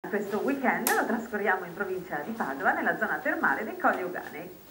Questo weekend lo trascorriamo in provincia di Padova, nella zona termale dei Colli Euganei.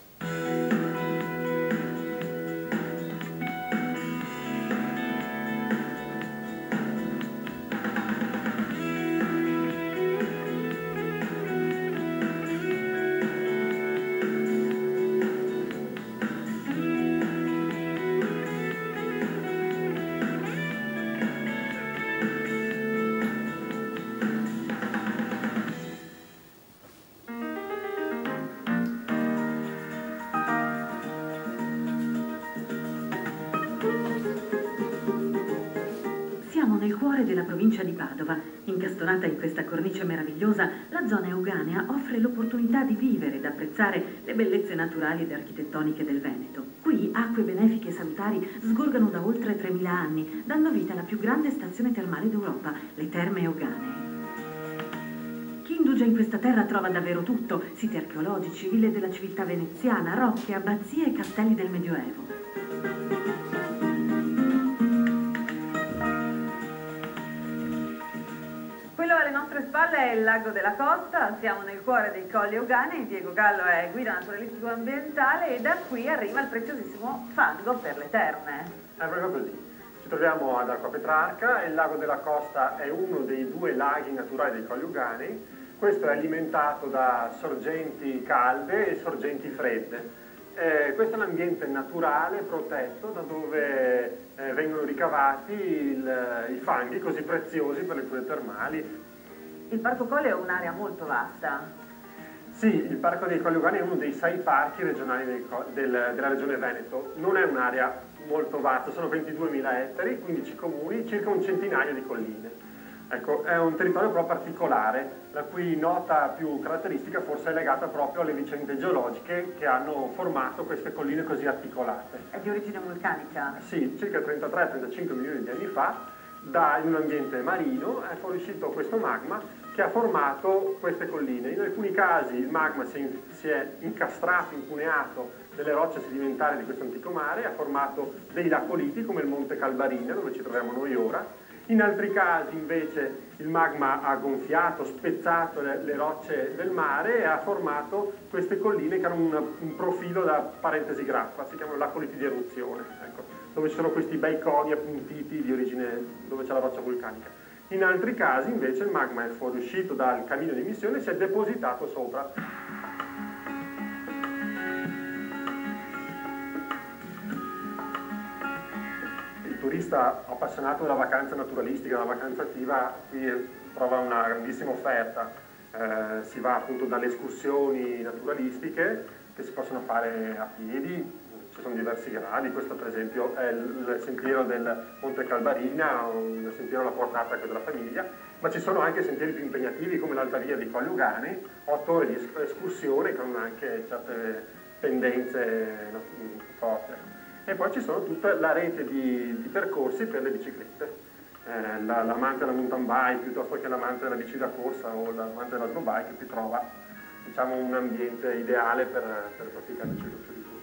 Siamo nel cuore della provincia di Padova. Incastonata in questa cornice meravigliosa, la zona euganea offre l'opportunità di vivere ed apprezzare le bellezze naturali ed architettoniche del Veneto. Qui acque benefiche e salutari sgorgano da oltre 3000 anni, dando vita alla più grande stazione termale d'Europa, le Terme Euganee. Chi indugia in questa terra trova davvero tutto: siti archeologici, ville della civiltà veneziana, rocche, abbazie e castelli del Medioevo. Quello alle nostre spalle è il lago della Costa, siamo nel cuore dei Colli Euganei. Diego Gallo è guida naturalistico-ambientale e da qui arriva il preziosissimo fango per le terme. È proprio così. Ci troviamo ad Acqua Petrarca e il lago della Costa è uno dei due laghi naturali dei Colli Euganei. Questo è alimentato da sorgenti calde e sorgenti fredde. Questo è un ambiente naturale, protetto, da dove vengono ricavati i fanghi così preziosi per le cure termali. Il Parco Colli è un'area molto vasta. Sì, il Parco dei Colli Euganei è uno dei 6 parchi regionali della regione Veneto. Non è un'area molto vasta, sono 22.000 ettari, 15 comuni, circa un centinaio di colline. Ecco, è un territorio però particolare, la cui nota più caratteristica forse è legata proprio alle vicende geologiche che hanno formato queste colline così articolate. È di origine vulcanica? Sì, circa 33-35 milioni di anni fa, in un ambiente marino, è fuoriuscito questo magma che ha formato queste colline. In alcuni casi il magma si è incastrato, incuneato nelle rocce sedimentari di questo antico mare, ha formato dei lacoliti come il Monte Calbarina, dove ci troviamo noi ora. In altri casi invece il magma ha gonfiato, spezzato le rocce del mare e ha formato queste colline che hanno un profilo da parentesi grappa, si chiamano lacoliti di eruzione, ecco, dove ci sono questi bei coni appuntiti di origine, dove c'è la roccia vulcanica. In altri casi invece il magma è fuoriuscito dal camino di emissione e si è depositato sopra. Il turista appassionato della vacanza naturalistica, della vacanza attiva, qui trova una grandissima offerta. Si va appunto dalle escursioni naturalistiche che si possono fare a piedi, ci sono diversi gradi. Questo per esempio è il sentiero del Monte Calbarina, un sentiero alla portata della famiglia, ma ci sono anche sentieri più impegnativi come l'Alta Via dei Colli Euganei, 8 ore di escursione con anche certe pendenze forti. E poi ci sono tutta la rete di percorsi per le biciclette. L'amante della mountain bike piuttosto che l'amante della bici da corsa o l'amante della slow bike qui trova, diciamo, un ambiente ideale per praticare il cicloturismo.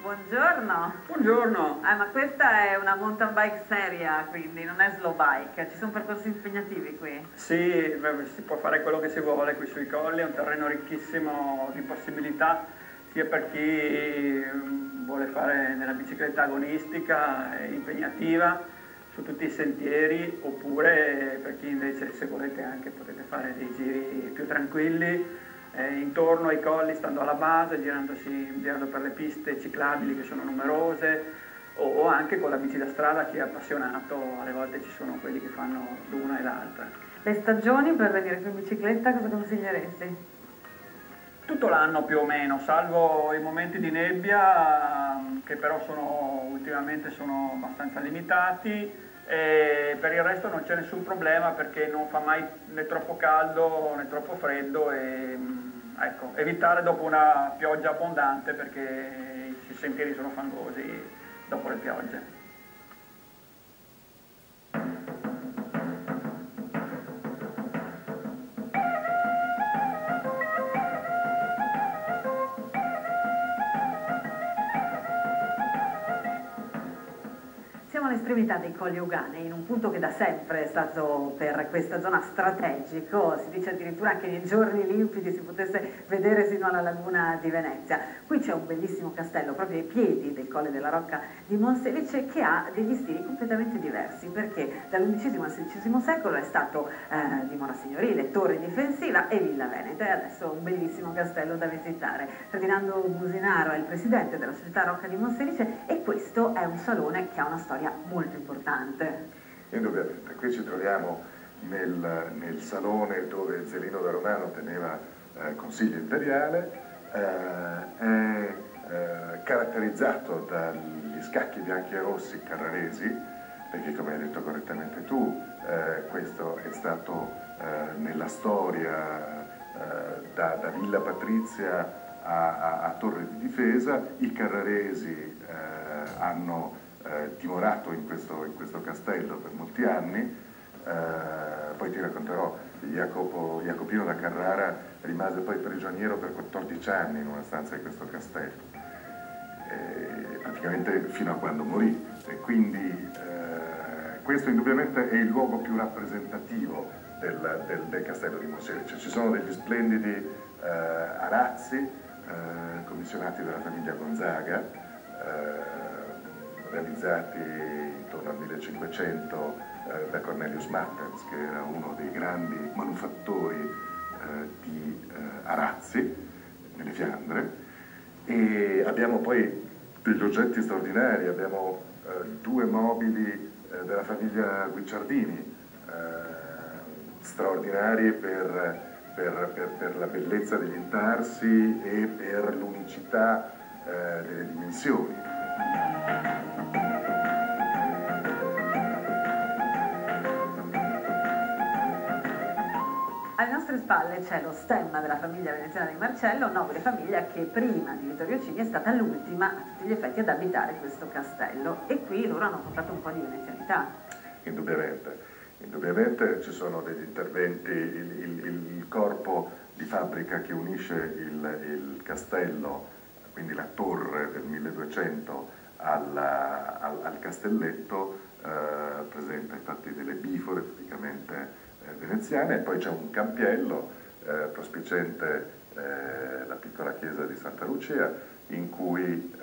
Buongiorno. Buongiorno. Ma questa è una mountain bike seria, quindi non è slow bike. Ci sono percorsi impegnativi qui? Sì, si può fare quello che si vuole qui sui colli, è un terreno ricchissimo di possibilità, sia per chi vuole fare della bicicletta agonistica e impegnativa su tutti i sentieri, oppure per chi invece, se volete, anche potete fare dei giri più tranquilli intorno ai colli, stando alla base, girando per le piste ciclabili che sono numerose, o anche con la bici da strada. Chi è appassionato, alle volte ci sono quelli che fanno l'una e l'altra. Le stagioni per venire su in bicicletta cosa consiglieresti? Tutto l'anno più o meno, salvo i momenti di nebbia che però ultimamente sono abbastanza limitati, e per il resto non c'è nessun problema perché non fa mai né troppo caldo né troppo freddo, e ecco, evitare dopo una pioggia abbondante perché i sentieri sono fangosi dopo le piogge. Siamo all'estremità dei Colli Euganei, in un punto che da sempre è stato per questa zona strategico, si dice addirittura che nei giorni limpidi si potesse vedere sino alla laguna di Venezia. Qui c'è un bellissimo castello proprio ai piedi del Colle della Rocca di Monselice che ha degli stili completamente diversi, perché dall'XI al XVI secolo è stato dimora signorile, torre difensiva e villa veneta, e adesso un bellissimo castello da visitare. Ferdinando Businaro è il presidente della società Rocca di Monselice e questo è un salone che ha una storia molto importante. Indubbiamente, qui ci troviamo nel salone dove Zelino da Romano teneva consiglio imperiale, è caratterizzato dagli scacchi bianchi e rossi carraresi, perché come hai detto correttamente tu, questo è stato nella storia da Villa Patrizia a Torre di Difesa. I carraresi hanno dimorato in questo castello per molti anni, poi ti racconterò, Jacopino da Carrara rimase poi prigioniero per 14 anni in una stanza di questo castello, praticamente fino a quando morì, e quindi questo indubbiamente è il luogo più rappresentativo del castello di Monselice. Ci sono degli splendidi arazzi commissionati dalla famiglia Gonzaga, realizzati intorno al 1500 da Cornelius Martens, che era uno dei grandi manufattori di arazzi nelle Fiandre, e abbiamo poi degli oggetti straordinari, abbiamo due mobili della famiglia Guicciardini, straordinari per la bellezza degli intarsi e per l'unicità delle dimensioni. Alle nostre spalle c'è lo stemma della famiglia veneziana di Marcello, nobile famiglia che prima di Vittorio Cini è stata l'ultima a tutti gli effetti ad abitare questo castello, e qui loro hanno portato un po' di venezianità. Indubbiamente ci sono degli interventi, il corpo di fabbrica che unisce il castello, quindi la torre del 1200 al castelletto, presenta infatti delle bifore tipicamente veneziane, e poi c'è un campiello prospiciente la piccola chiesa di Santa Lucia, in cui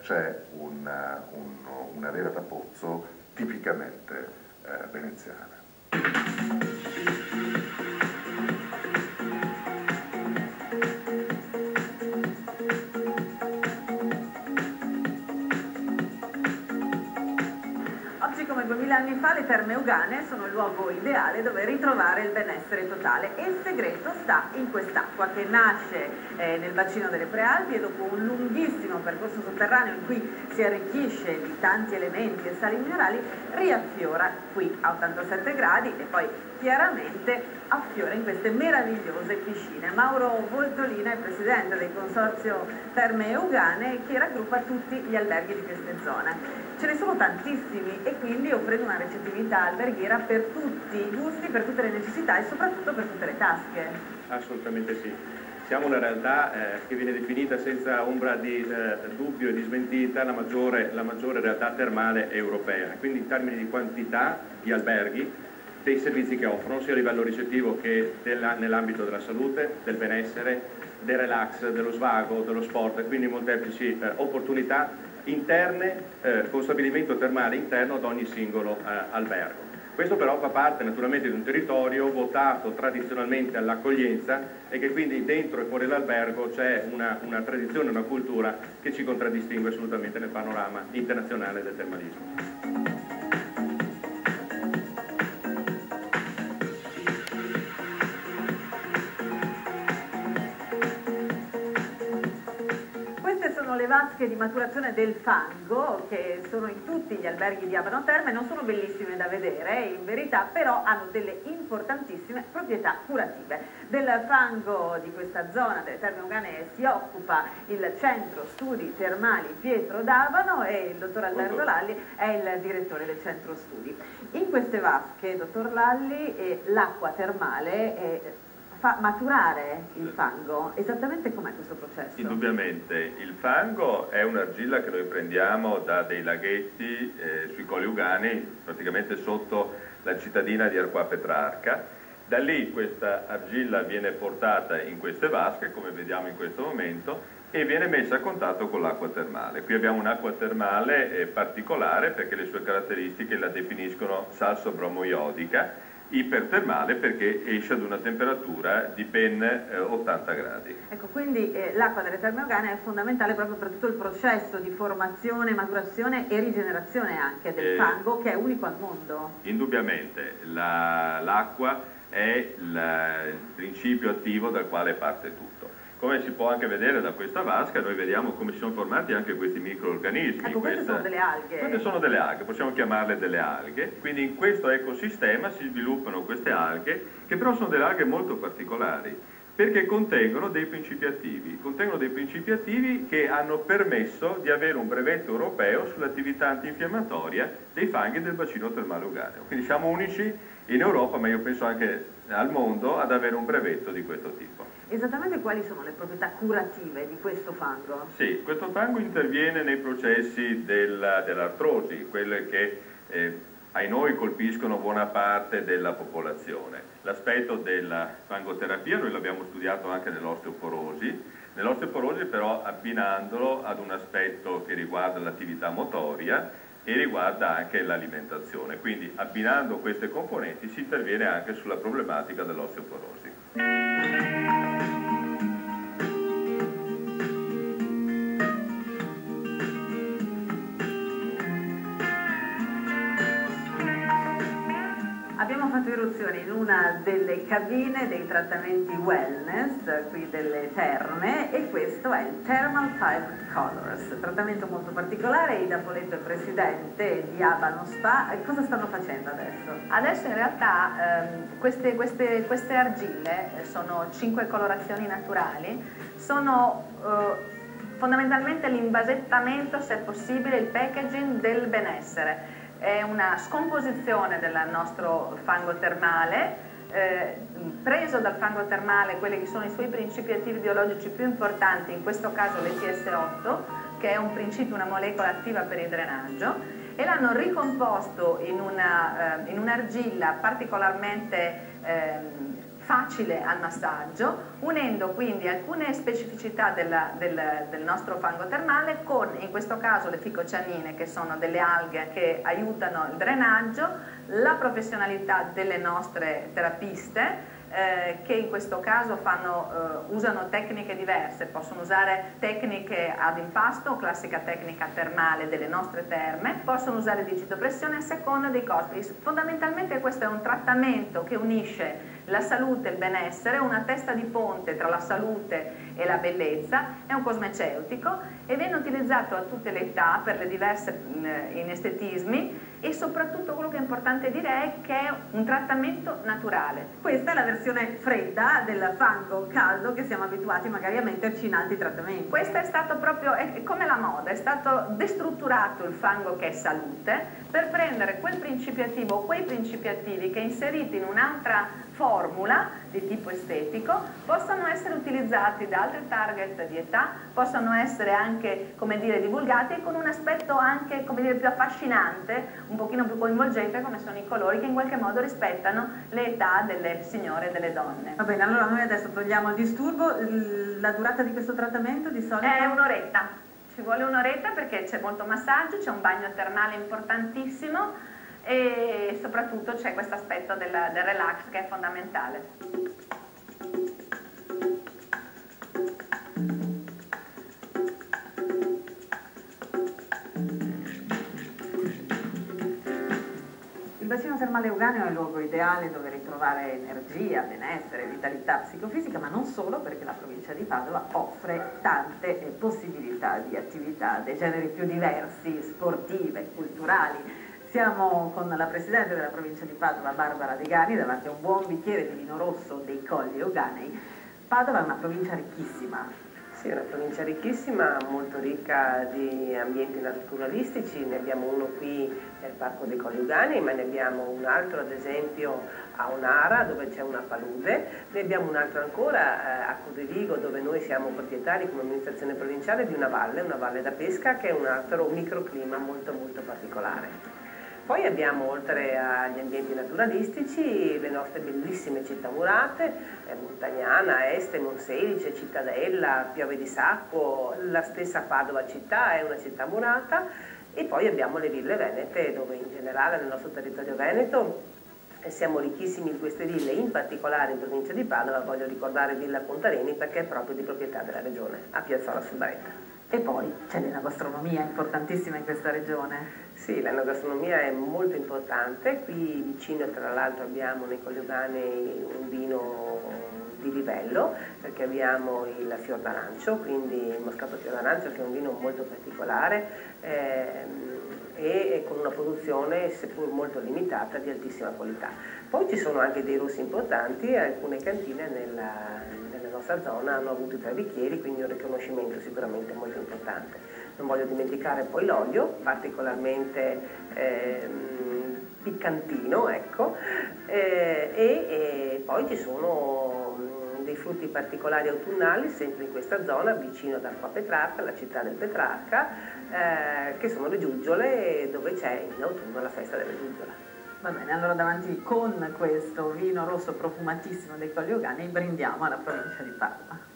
c'è una vera da pozzo tipicamente veneziana. Oggi come 2000 anni fa le Terme Euganee sono il luogo ideale dove ritrovare il benessere totale, e il segreto sta in quest'acqua che nasce nel bacino delle Prealpi e dopo un lunghissimo percorso sotterraneo in cui si arricchisce di tanti elementi e sali minerali riaffiora qui a 87 gradi e poi chiaramente affiora in queste meravigliose piscine. Mauro Voltolina è presidente del consorzio Terme Euganee che raggruppa tutti gli alberghi di queste zone. Ce ne sono tantissimi e quindi offrendo una recettività alberghiera per tutti i gusti, per tutte le necessità e soprattutto per tutte le tasche. Assolutamente sì. Siamo una realtà che viene definita senza ombra di dubbio e di smentita la maggiore realtà termale europea. Quindi in termini di quantità di alberghi, dei servizi che offrono sia a livello ricettivo che nell'ambito della salute, del benessere, del relax, dello svago, dello sport, quindi molteplici opportunità interne con stabilimento termale interno ad ogni singolo albergo. Questo però fa parte naturalmente di un territorio votato tradizionalmente all'accoglienza e che quindi dentro e fuori l'albergo c'è una tradizione, una cultura che ci contraddistingue assolutamente nel panorama internazionale del termalismo. Le vasche di maturazione del fango che sono in tutti gli alberghi di Abano Terme, non sono bellissime da vedere in verità, però hanno delle importantissime proprietà curative. Del fango di questa zona delle Terme Euganee si occupa il centro studi termali Pietro d'Abano e il dottor Alberto Lalli è il direttore del centro studi. In queste vasche, dottor Lalli, l'acqua termale è fa maturare il fango. Esattamente com'è questo processo? Indubbiamente, il fango è un'argilla che noi prendiamo da dei laghetti sui Colli Euganei, praticamente sotto la cittadina di Arquà Petrarca. Da lì questa argilla viene portata in queste vasche, come vediamo in questo momento, e viene messa a contatto con l'acqua termale. Qui abbiamo un'acqua termale particolare perché le sue caratteristiche la definiscono salso-bromo-iodica, ipertermale perché esce ad una temperatura di ben 80 gradi. Ecco, quindi l'acqua delle terme euganee è fondamentale proprio per tutto il processo di formazione, maturazione e rigenerazione anche del fango, che è unico al mondo. Indubbiamente, l'acqua è il principio attivo dal quale parte tutto. Come si può anche vedere da questa vasca, noi vediamo come si sono formati anche questi microorganismi. Ecco, queste sono delle alghe. Queste sono delle alghe, possiamo chiamarle delle alghe. Quindi in questo ecosistema si sviluppano queste alghe, che però sono delle alghe molto particolari, perché contengono dei principi attivi. Contengono dei principi attivi che hanno permesso di avere un brevetto europeo sull'attività antinfiammatoria dei fanghi del bacino termale euganeo. Quindi siamo unici in Europa, ma io penso anche al mondo, ad avere un brevetto di questo tipo. Esattamente quali sono le proprietà curative di questo fango? Sì, questo fango interviene nei processi dell'artrosi, quelle che ai noi colpiscono buona parte della popolazione. L'aspetto della fangoterapia noi l'abbiamo studiato anche nell'osteoporosi però abbinandolo ad un aspetto che riguarda l'attività motoria e riguarda anche l'alimentazione. Quindi abbinando queste componenti si interviene anche sulla problematica dell'osteoporosi. Abbiamo fatto irruzione in una delle cabine dei trattamenti wellness, qui delle terme, e questo è il Thermal 5 Colors, trattamento molto particolare. Ida Poletto è presidente di Abano Spa. Cosa stanno facendo adesso? Adesso in realtà queste argille sono 5 colorazioni naturali, sono fondamentalmente l'invasettamento, se possibile, il packaging del benessere. È una scomposizione del nostro fango termale, preso dal fango termale quelli che sono i suoi principi attivi biologici più importanti, in questo caso l'ETS8, che è un principio, una molecola attiva per il drenaggio, e l'hanno ricomposto in un'argilla particolarmente facile al massaggio, unendo quindi alcune specificità del nostro fango termale con, in questo caso, le ficocianine, che sono delle alghe che aiutano il drenaggio, la professionalità delle nostre terapiste, che in questo caso usano tecniche diverse, possono usare tecniche ad impasto, classica tecnica termale delle nostre terme, possono usare digitopressione a seconda dei costi. Fondamentalmente questo è un trattamento che unisce la salute e il benessere, una testa di ponte tra la salute e la bellezza, è un cosmeceutico e viene utilizzato a tutte le età per le diverse inestetismi, e soprattutto quello che è importante dire è che è un trattamento naturale. Questa è la versione fredda del fango caldo che siamo abituati magari a metterci in altri trattamenti. Questo è stato proprio, è come la moda, è stato destrutturato il fango che è salute per prendere quel principio attivo, quei principi attivi che inseriti in un'altra formula di tipo estetico possano essere utilizzati da altri target di età, possano essere anche, come dire, divulgati con un aspetto anche, come dire, più affascinante, un pochino più coinvolgente, come sono i colori che in qualche modo rispettano le età delle signore e delle donne. Va bene, allora noi adesso togliamo il disturbo. La durata di questo trattamento di solito? È un'oretta, ci vuole un'oretta perché c'è molto massaggio, c'è un bagno termale importantissimo e soprattutto c'è questo aspetto del relax che è fondamentale. Il bacino termale euganeo è il luogo ideale dove ritrovare energia, benessere, vitalità psicofisica, ma non solo, perché la provincia di Padova offre tante possibilità di attività dei generi più diversi, sportive, culturali. Siamo con la presidente della provincia di Padova, Barbara Degani, davanti a un buon bicchiere di vino rosso dei Colli Euganei. Padova è una provincia ricchissima, Sì, è una provincia ricchissima, molto ricca di ambienti naturalistici, ne abbiamo uno qui nel Parco dei Colli Euganei, ma ne abbiamo un altro ad esempio a Onara dove c'è una palude, ne abbiamo un altro ancora a Codeligo dove noi siamo proprietari come amministrazione provinciale di una valle da pesca che è un altro microclima molto molto particolare. Poi abbiamo, oltre agli ambienti naturalistici, le nostre bellissime città murate, Montagnana, Este, Monselice, Cittadella, Piove di Sacco, la stessa Padova città è una città murata, e poi abbiamo le ville venete dove in generale nel nostro territorio veneto siamo ricchissimi in queste ville, in particolare in provincia di Padova, voglio ricordare Villa Pontareni perché è proprio di proprietà della regione, a Piazzola sul Brenta. E poi c'è l'enogastronomia importantissima in questa regione. Sì, l'enogastronomia è molto importante, qui vicino tra l'altro abbiamo nei Colli Euganei un vino di livello perché abbiamo il Fior d'Arancio, quindi il Moscato Fior d'Arancio che è un vino molto particolare e con una produzione seppur molto limitata di altissima qualità. Poi ci sono anche dei rossi importanti, alcune cantine nella nostra zona hanno avuto i 3 bicchieri, quindi un riconoscimento sicuramente molto importante. Non voglio dimenticare poi l'olio, particolarmente piccantino, ecco, e poi ci sono dei frutti particolari autunnali, sempre in questa zona, vicino ad Arqua Petrarca, la città del Petrarca, che sono le giuggiole, dove c'è in autunno la festa delle giuggiole. Va bene, allora davanti con questo vino rosso profumatissimo dei Colli Euganei brindiamo alla provincia di Padova.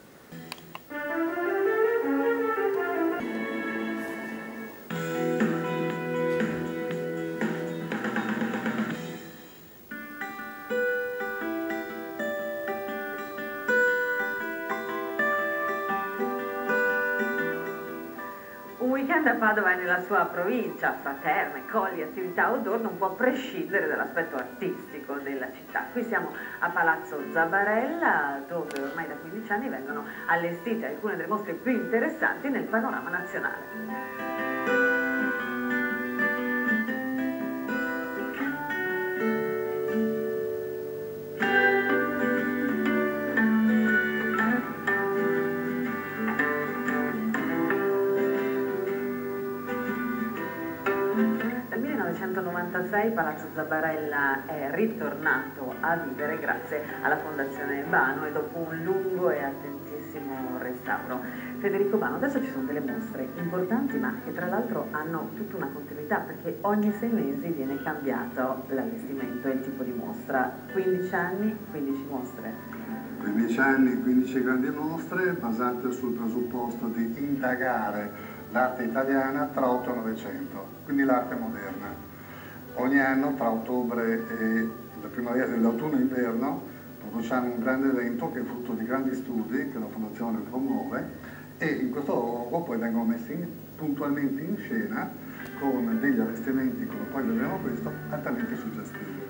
Un weekend a Padova e nella sua provincia, fra terme, colli, attività outdoor, non può prescindere dall'aspetto artistico della città. Qui siamo a Palazzo Zabarella, dove ormai da 15 anni vengono allestite alcune delle mostre più interessanti nel panorama nazionale. Nel 1996 Palazzo Zabarella è ritornato a vivere grazie alla Fondazione Bano e dopo un lungo e attentissimo restauro. Federico Bano, adesso ci sono delle mostre importanti ma che tra l'altro hanno tutta una continuità perché ogni 6 mesi viene cambiato l'allestimento e il tipo di mostra. 15 anni, 15 mostre. 15 anni, 15 grandi mostre basate sul presupposto di indagare l'arte italiana tra 8 e 900, quindi l'arte moderna. Ogni anno tra ottobre e la primavera, l'autunno e inverno produciamo un grande evento che è frutto di grandi studi che la Fondazione promuove e in questo luogo poi vengono messi puntualmente in scena con degli allestimenti, come poi vedremo questo, altamente suggestivi.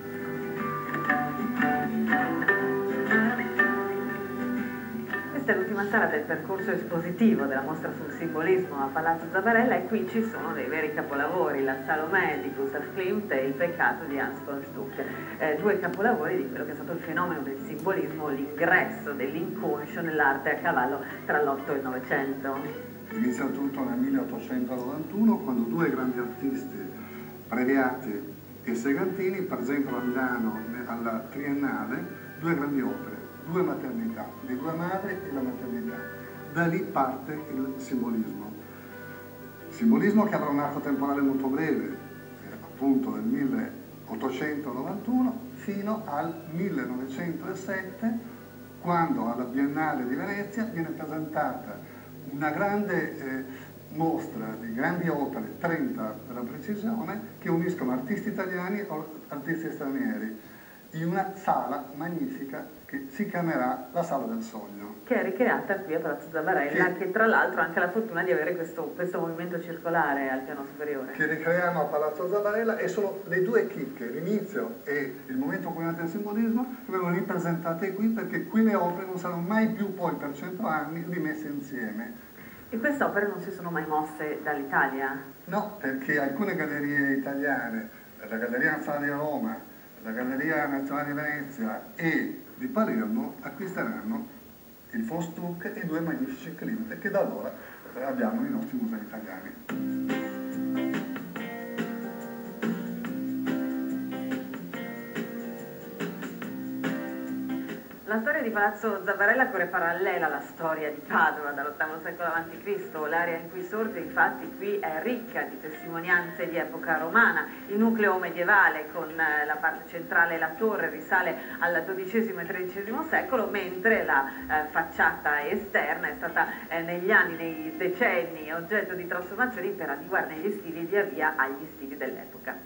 Questa è l'ultima sala del percorso espositivo della mostra sul simbolismo a Palazzo Zabarella e qui ci sono dei veri capolavori, la Salomè di Gustav Klimt e il Peccato di Hans von Stuck, 2 capolavori di quello che è stato il fenomeno del simbolismo, l'ingresso dell'inconscio nell'arte a cavallo tra l'8 e il 900. Inizia tutto nel 1891 quando 2 grandi artisti, Previati e Segantini, presentano a Milano alla Triennale 2 grandi opere, 2 maternità, le 2 madri e la maternità. Da lì parte il simbolismo. Simbolismo che avrà un arco temporale molto breve, appunto del 1891 fino al 1907, quando alla Biennale di Venezia viene presentata una grande mostra di grandi opere, 30 per la precisione, che uniscono artisti italiani o artisti stranieri, in una sala magnifica che si chiamerà la Sala del Sogno. Che è ricreata qui a Palazzo Zabarella, che tra l'altro ha anche la fortuna di avere questo movimento circolare al piano superiore. Che ricreiamo a Palazzo Zabarella e sono le 2 chicche, l'inizio e il momento culminante del simbolismo, che vengono ripresentate qui perché qui le opere non saranno mai più poi per 100 anni rimesse insieme. E queste opere non si sono mai mosse dall'Italia? No, perché alcune gallerie italiane, la Galleria Nazionale di Roma, la Galleria Nazionale di Venezia e di Palermo acquisteranno il Forstuc e 2 magnifici Klimt che da allora abbiamo nei nostri musei italiani. La storia di Palazzo Zabarella corre parallela alla storia di Padova dall'VIII secolo a.C. L'area in cui sorge infatti qui è ricca di testimonianze di epoca romana. Il nucleo medievale con la parte centrale, la torre, risale al XII e XIII secolo, mentre la facciata esterna è stata negli anni, nei decenni, oggetto di trasformazioni per adeguarne gli stili via via agli stili dell'epoca.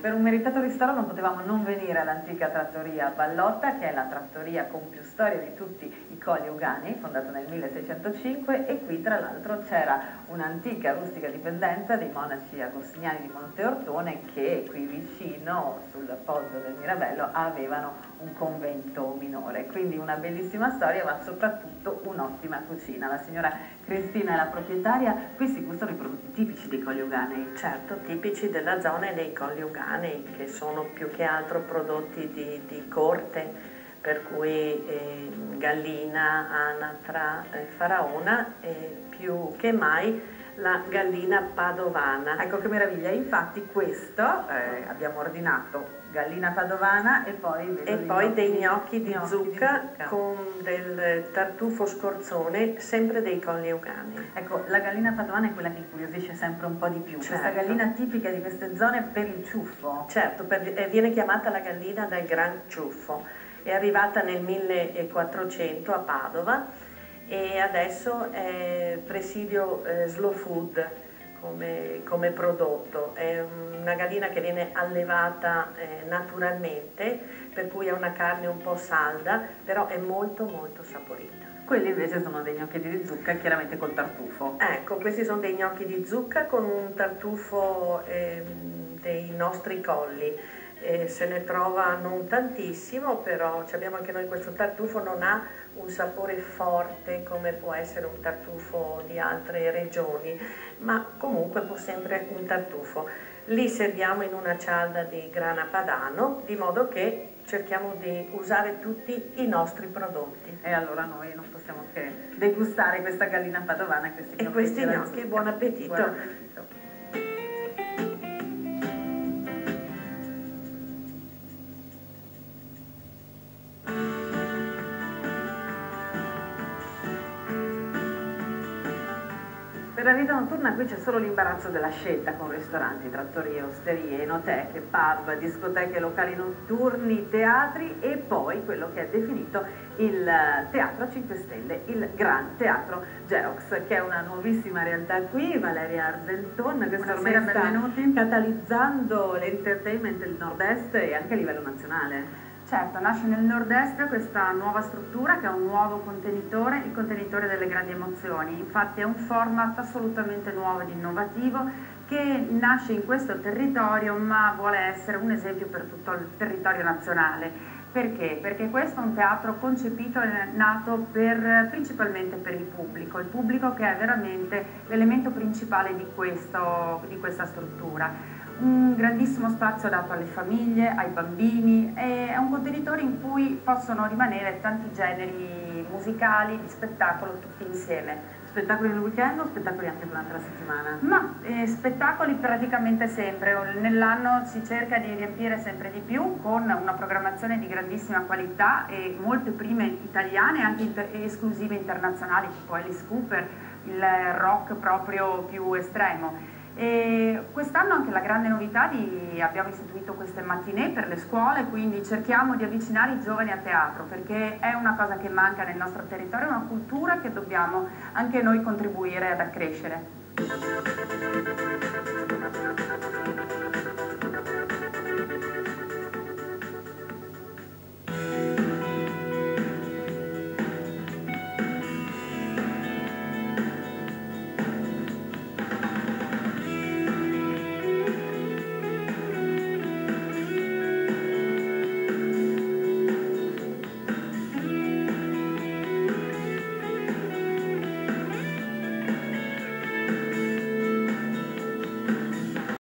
Per un meritato ristoro non potevamo non venire all'antica trattoria Ballotta, che è la trattoria con più storia di tutti i Colli Euganei, fondata nel 1605, e qui tra l'altro c'era un'antica rustica dipendenza dei monaci agostiniani di Monte Ortone che qui vicino, sul poggio del Mirabello, avevano un convento minore. Quindi una bellissima storia, ma soprattutto un'ottima cucina. La signora Cristina è la proprietaria, qui si gustano i prodotti tipici dei Colli Euganei. Certo, tipici della zona e dei Colli Euganei, che sono più che altro prodotti di corte, per cui gallina, anatra, faraona e più che mai la gallina padovana. Ecco che meraviglia, infatti questo abbiamo ordinato gallina padovana e poi dei gnocchi di zucca con del tartufo scorzone, sempre dei Colli Euganei. Ecco, la gallina padovana è quella che incuriosisce sempre un po' di più, certo. Questa gallina tipica di queste zone per il ciuffo. Certo, viene chiamata la gallina del Gran Ciuffo, è arrivata nel 1400 a Padova e adesso è presidio Slow Food come prodotto. È una gallina che viene allevata naturalmente, per cui è una carne un po' salda, però è molto molto saporita. Quelli invece sono dei gnocchi di zucca, chiaramente col tartufo. Ecco, questi sono dei gnocchi di zucca con un tartufo dei nostri colli. Se ne trova non tantissimo, però abbiamo anche noi questo tartufo, non ha un sapore forte come può essere un tartufo di altre regioni, ma comunque può sempre un tartufo. Li serviamo in una cialda di grana padano, di modo che cerchiamo di usare tutti i nostri prodotti. E allora noi non possiamo che degustare questa gallina padovana e questi gnocchi. Buon appetito! Buon appetito. Per la vita notturna qui c'è solo l'imbarazzo della scelta, con ristoranti, trattorie, osterie, enoteche, pub, discoteche, locali notturni, teatri e poi quello che è definito il Teatro a 5 Stelle, il Gran Teatro Gerox, che è una nuovissima realtà qui. Valeria Arzelton, che ormai sta catalizzando l'entertainment del nord-est e anche a livello nazionale. Certo, nasce nel nord-est questa nuova struttura che è un nuovo contenitore, il contenitore delle grandi emozioni. Infatti è un format assolutamente nuovo ed innovativo che nasce in questo territorio ma vuole essere un esempio per tutto il territorio nazionale. Perché? Perché questo è un teatro concepito e nato principalmente per il pubblico che è veramente l'elemento principale di questa struttura. Un grandissimo spazio dato alle famiglie, ai bambini, e è un contenitore in cui possono rimanere tanti generi musicali, di spettacolo, tutti insieme. Spettacoli nel weekend o spettacoli anche durante la settimana? Ma spettacoli praticamente sempre, nell'anno si cerca di riempire sempre di più con una programmazione di grandissima qualità e molte prime italiane e anche esclusive internazionali, tipo Alice Cooper, il rock proprio più estremo. E quest'anno anche la grande novità abbiamo istituito queste mattinée per le scuole, quindi cerchiamo di avvicinare i giovani a teatro perché è una cosa che manca nel nostro territorio, è una cultura che dobbiamo anche noi contribuire ad accrescere.